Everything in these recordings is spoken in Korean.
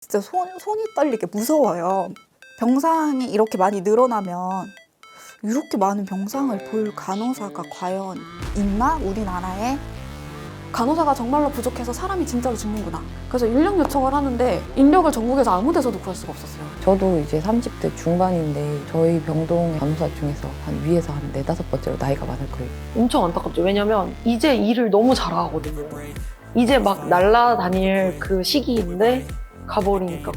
진짜 손이 떨리게 무서워요. 병상이 이렇게 많이 늘어나면 이렇게 많은 병상을 볼 간호사가 과연 있나? 우리나라에? 간호사가 정말로 부족해서 사람이 진짜로 죽는구나. 그래서 인력 요청을 하는데 인력을 전국에서 아무 데서도 구할 수가 없었어요. 저도 이제 30대 중반인데 저희 병동 간호사 중에서 한 위에서 한 4, 5번째로 나이가 많을 거예요. 엄청 안타깝죠. 왜냐면 이제 일을 너무 잘하거든요. 이제 막 날아다닐 그 시기인데 가버리니까.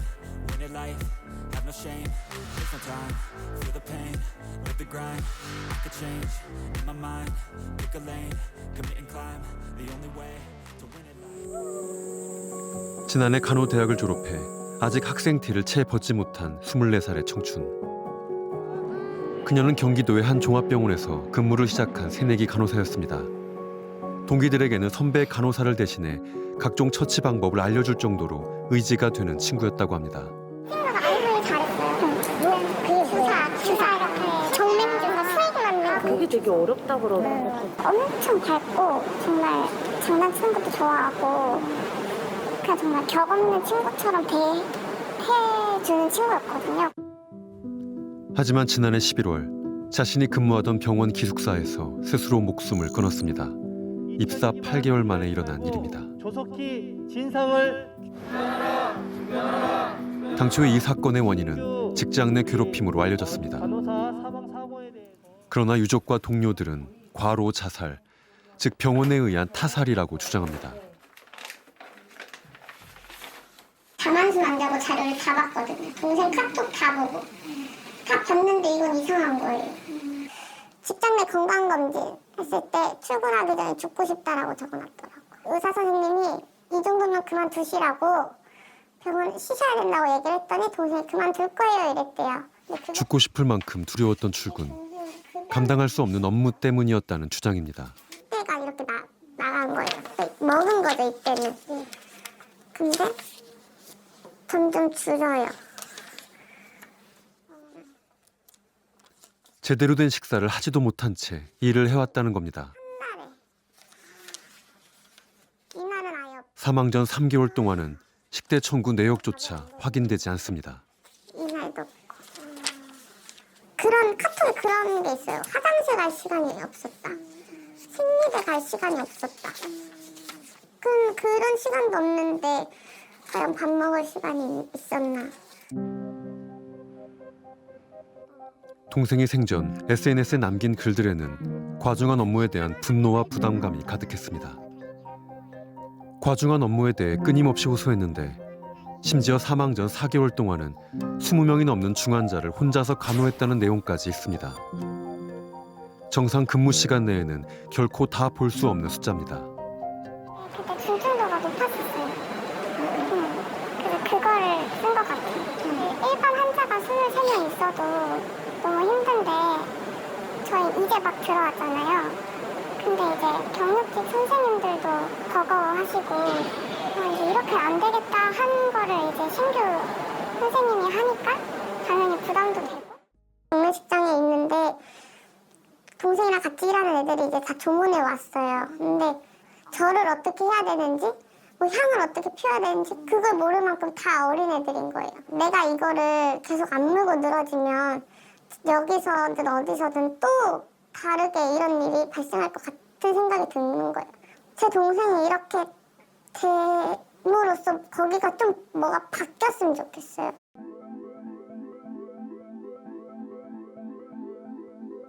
지난해 간호대학을 졸업해 아직 학생 티를 채 벗지 못한 24살의 청춘. 그녀는 경기도의 한 종합병원에서 근무를 시작한 새내기 간호사였습니다. 동기들에게는 선배 간호사를 대신해 각종 처치 방법을 알려줄 정도로 의지가 되는 친구였다고 합니다. 친구가 알고를 잘했어요. 주사 이렇게 정맥주사 수액 맞는 그게 되게 어렵다 그러더라고요. 엄청 밝고 정말 장난치는 것도 좋아하고 그냥 정말 격 없는 친구처럼 대해주는 친구였거든요. 하지만 지난해 11월 자신이 근무하던 병원 기숙사에서 스스로 목숨을 끊었습니다. 입사 8개월 만에 일어난 일입니다. 조속히 진상을 당초 이 사건의 원인은 직장 내 괴롭힘으로 알려졌습니다. 간호사 사망 사고에 대해서 그러나 유족과 동료들은 과로 자살, 즉 병원에 의한 타살이라고 주장합니다. 잠안수 안 자고 자료를 다 봤거든요. 동생 카톡 다 보고 다 봤는데 이건 이상한 거예요. 직장 내 건강검진 했을 때 출근하기 전에 죽고 싶다라고 적어놨더라고요. 의사 선생님이 이 정도면 그만두시라고 병원 쉬셔야 된다고 얘기를 했더니 동생이 그만둘 거예요 이랬대요. 죽고 싶을 만큼 두려웠던 출근, 감당할 수 없는 업무 때문이었다는 주장입니다. 때가 이렇게 나간 거예요. 먹은 거죠 이때는. 근데 점점 줄어요. 제대로 된 식사를 하지도 못한 채 일을 해왔다는 겁니다. 이날은 아예 사망 전 3개월 동안은 식대 청구 내역조차 확인되지 않습니다. 이날도 없고. 그런 카톡에 그런 게 있어요. 화장실 갈 시간이 없었다. 생리대 갈 시간이 없었다. 그런 시간도 없는데 과연 밥 먹을 시간이 있었나. 동생이 생전 SNS에 남긴 글들에는 과중한 업무에 대한 분노와 부담감이 가득했습니다. 과중한 업무에 대해 끊임없이 호소했는데 심지어 사망 전 4개월 동안은 20명이 넘는 중환자를 혼자서 간호했다는 내용까지 있습니다. 정상 근무 시간 내에는 결코 다 볼 수 없는 숫자입니다. 그때 중증도가 높았었어요. 그래서 그거를 쓴 것 같아요. 일반 환자가 23명 있어도 너무 힘든데 저희 이제 막 들어왔잖아요. 근데 이제 경력직 선생님들도 버거워하시고 이제 이렇게 안 되겠다 하는 거를 이제 신규 선생님이 하니까 당연히 부담도 되고. 동네 직장에 있는데 동생이랑 같이 일하는 애들이 이제 다 조문에 왔어요. 근데 저를 어떻게 해야 되는지 뭐 향을 어떻게 피워야 되는지 그걸 모를 만큼 다 어린 애들인 거예요. 내가 이거를 계속 악물고 늘어지면 여기서든 어디서든 또 다르게 이런 일이 발생할 것 같은 생각이 드는 거예요. 제 동생이 이렇게 됨으로써 거기가 좀 뭐가 바뀌었으면 좋겠어요.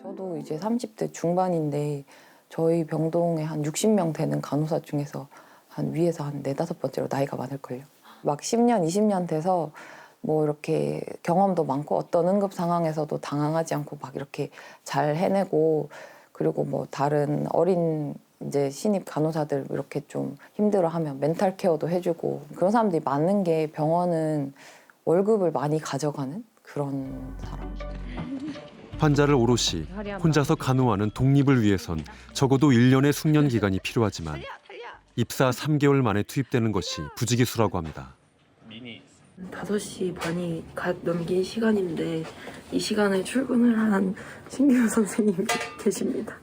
저도 이제 30대 중반인데 저희 병동에 한 60명 되는 간호사 중에서 한 위에서 한 4, 5번째로 나이가 많을걸요. 막 10년, 20년 돼서 뭐 이렇게 경험도 많고 어떤 응급 상황에서도 당황하지 않고 막 이렇게 잘 해내고 그리고 뭐 다른 어린 이제 신입 간호사들 이렇게 좀 힘들어하면 멘탈 케어도 해주고 그런 사람들이 많은 게 병원은 월급을 많이 가져가는 그런 사람. 환자를 오롯이 혼자서 간호하는 독립을 위해선 적어도 1년의 숙련 기간이 필요하지만 입사 3개월 만에 투입되는 것이 부지기수라고 합니다. 5시 반이 갓 넘긴 시간인데 이 시간에 출근을 한 신규 선생님이 계십니다.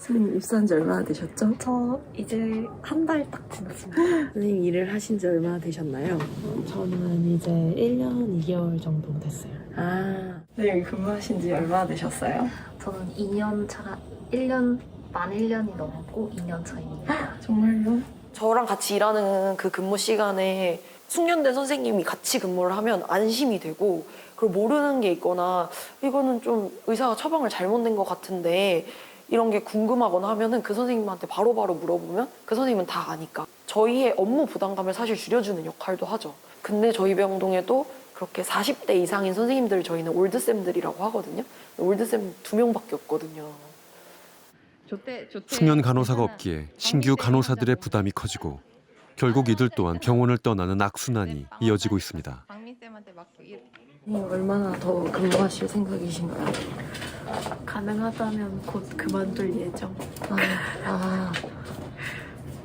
선생님 입사한 지 얼마나 되셨죠? 저 이제 한 달 딱 지났습니다. 선생님 일을 하신 지 얼마나 되셨나요? 저는 이제 1년 2개월 정도 됐어요. 아, 선생님 근무하신 지 얼마나 되셨어요? 저는 2년 차가 1년, 만 1년이 넘었고 2년 차입니다. 정말요? 저랑 같이 일하는 그 근무 시간에 숙련된 선생님이 같이 근무를 하면 안심이 되고, 그리고 모르는 게 있거나 이거는 좀 의사가 처방을 잘못 낸 것 같은데 이런 게 궁금하거나 하면은 그 선생님한테 바로바로 물어보면 그 선생님은 다 아니까 저희의 업무 부담감을 사실 줄여주는 역할도 하죠. 근데 저희 병동에도 그렇게 40대 이상인 선생님들 저희는 올드쌤들이라고 하거든요. 올드쌤 2명밖에 없거든요. 숙련 간호사가 없기에 신규 간호사들의 부담이 커지고 결국 이들 또한 병원을 떠나는 악순환이 이어지고 있습니다. 선생님 얼마나 더 근무하실 생각이신가요? 가능하다면 곧 그만둘 예정. 아,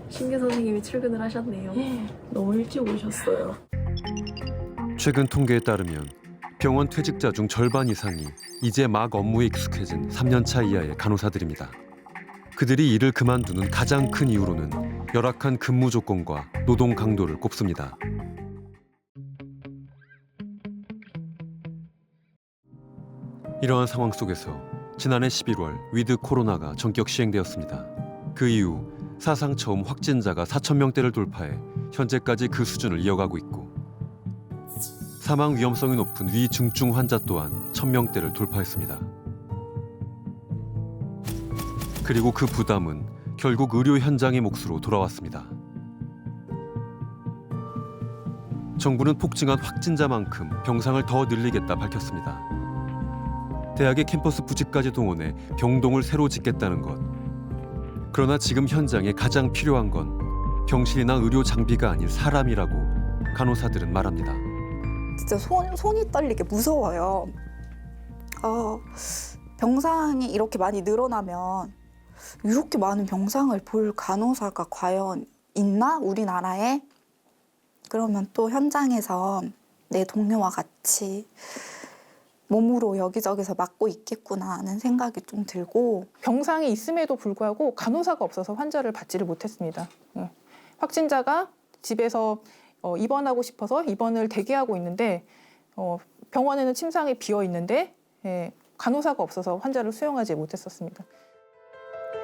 신규 선생님이 출근을 하셨네요. 너무 일찍 오셨어요. 최근 통계에 따르면 병원 퇴직자 중 절반 이상이 이제 막 업무에 익숙해진 3년차 이하의 간호사들입니다. 그들이 일을 그만두는 가장 큰 이유로는 열악한 근무 조건과 노동 강도를 꼽습니다. 이러한 상황 속에서 지난해 11월 위드 코로나가 전격 시행되었습니다. 그 이후 사상 처음 확진자가 4,000명대를 돌파해 현재까지 그 수준을 이어가고 있고 사망 위험성이 높은 위중증 환자 또한 1,000명대를 돌파했습니다. 그리고 그 부담은 결국 의료 현장의 몫으로 돌아왔습니다. 정부는 폭증한 확진자만큼 병상을 더 늘리겠다 밝혔습니다. 대학의 캠퍼스 부지까지 동원해 병동을 새로 짓겠다는 것. 그러나 지금 현장에 가장 필요한 건 병실이나 의료 장비가 아닌 사람이라고 간호사들은 말합니다. 진짜 손이 떨리게 무서워요. 병상이 이렇게 많이 늘어나면 이렇게 많은 병상을 볼 간호사가 과연 있나? 우리나라에? 그러면 또 현장에서 내 동료와 같이 몸으로 여기저기서 맡고 있겠구나 하는 생각이 좀 들고, 병상이 있음에도 불구하고 간호사가 없어서 환자를 받지를 못했습니다. 확진자가 집에서 입원하고 싶어서 입원을 대기하고 있는데 병원에는 침상이 비어 있는데 간호사가 없어서 환자를 수용하지 못했었습니다.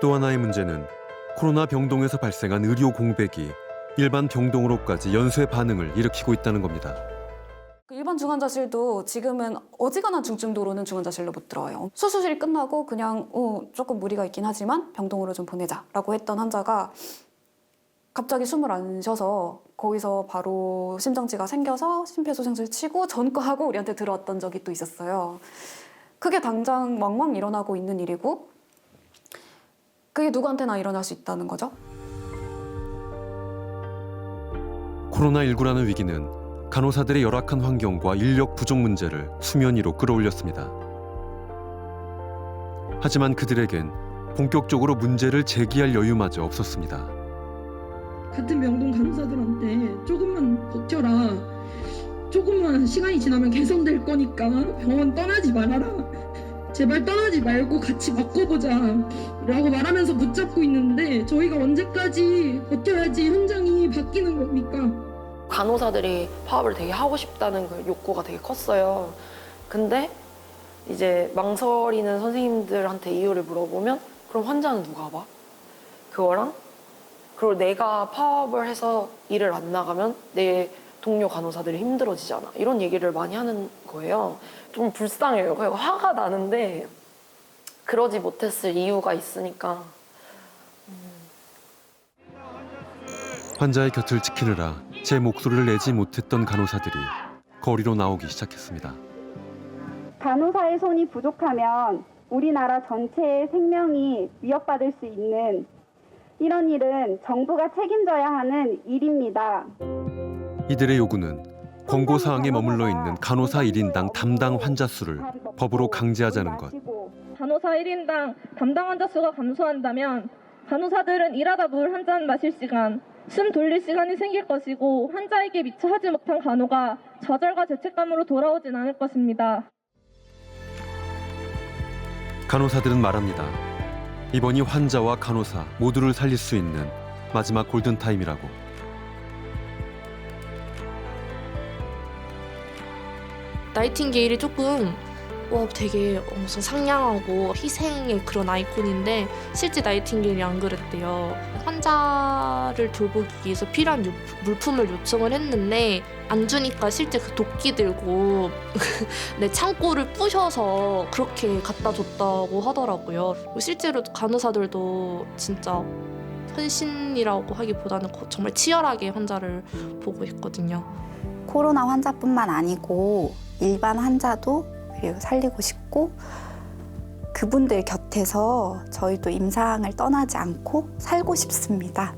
또 하나의 문제는 코로나 병동에서 발생한 의료 공백이 일반 병동으로까지 연쇄 반응을 일으키고 있다는 겁니다. 일반 중환자실도 지금은 어지간한 중증도로는 중환자실로 못 들어와요. 수술이 끝나고 그냥 조금 무리가 있긴 하지만 병동으로 좀 보내자라고 했던 환자가 갑자기 숨을 안 쉬어서 거기서 바로 심정지가 생겨서 심폐소생술 치고 전과하고 우리한테 들어왔던 적이 또 있었어요. 그게 당장 왕왕 일어나고 있는 일이고 그게 누구한테나 일어날 수 있다는 거죠. 코로나19라는 위기는 간호사들의 열악한 환경과 인력 부족 문제를 수면 위로 끌어올렸습니다. 하지만 그들에겐 본격적으로 문제를 제기할 여유마저 없었습니다. 같은 병동 간호사들한테 조금만 버텨라. 조금만 시간이 지나면 개선될 거니까 병원 떠나지 말아라. 제발 떠나지 말고 같이 바꿔보자 라고 말하면서 붙잡고 있는데 저희가 언제까지 버텨야지 현장이 바뀌는 겁니까? 간호사들이 파업을 되게 하고 싶다는 그 욕구가 되게 컸어요. 근데 이제 망설이는 선생님들한테 이유를 물어보면 그럼 환자는 누가 봐? 그거랑 그리고 내가 파업을 해서 일을 안 나가면 내 동료 간호사들이 힘들어지잖아. 이런 얘기를 많이 하는 거예요. 좀 불쌍해요. 그냥 화가 나는데 그러지 못했을 이유가 있으니까. 환자의 곁을 지키느라 제 목소리를 내지 못했던 간호사들이 거리로 나오기 시작했습니다. 간호사의 손이 부족하면 우리나라 전체의 생명이 위협받을 수 있는 이런 일은 정부가 책임져야 하는 일입니다. 이들의 요구는 권고사항에 머물러 있는 간호사 1인당 담당 환자 수를 법으로 강제하자는 것. 간호사 1인당 담당 환자 수가 감소한다면 간호사들은 일하다 물 한 잔 마실 시간, 숨 돌릴 시간이 생길 것이고 환자에게 미처 하지 못한 간호가 좌절과 죄책감으로 돌아오진 않을 것입니다. 간호사들은 말합니다. 이번이 환자와 간호사 모두를 살릴 수 있는 마지막 골든타임이라고. 나이팅게일이 조금 되게 무슨 상냥하고 희생의 그런 아이콘인데 실제 나이팅게일이 안 그랬대요. 환자를 돌보기 위해서 필요한 물품을 요청을 했는데 안 주니까 실제 그 도끼 들고 내 창고를 부셔서 그렇게 갖다 줬다고 하더라고요. 실제로 간호사들도 진짜 헌신이라고 하기보다는 정말 치열하게 환자를 보고 있거든요. 코로나 환자뿐만 아니고 일반 환자도 그리고 살리고 싶고 그분들 곁에서 저희도 임상을 떠나지 않고 살고 싶습니다.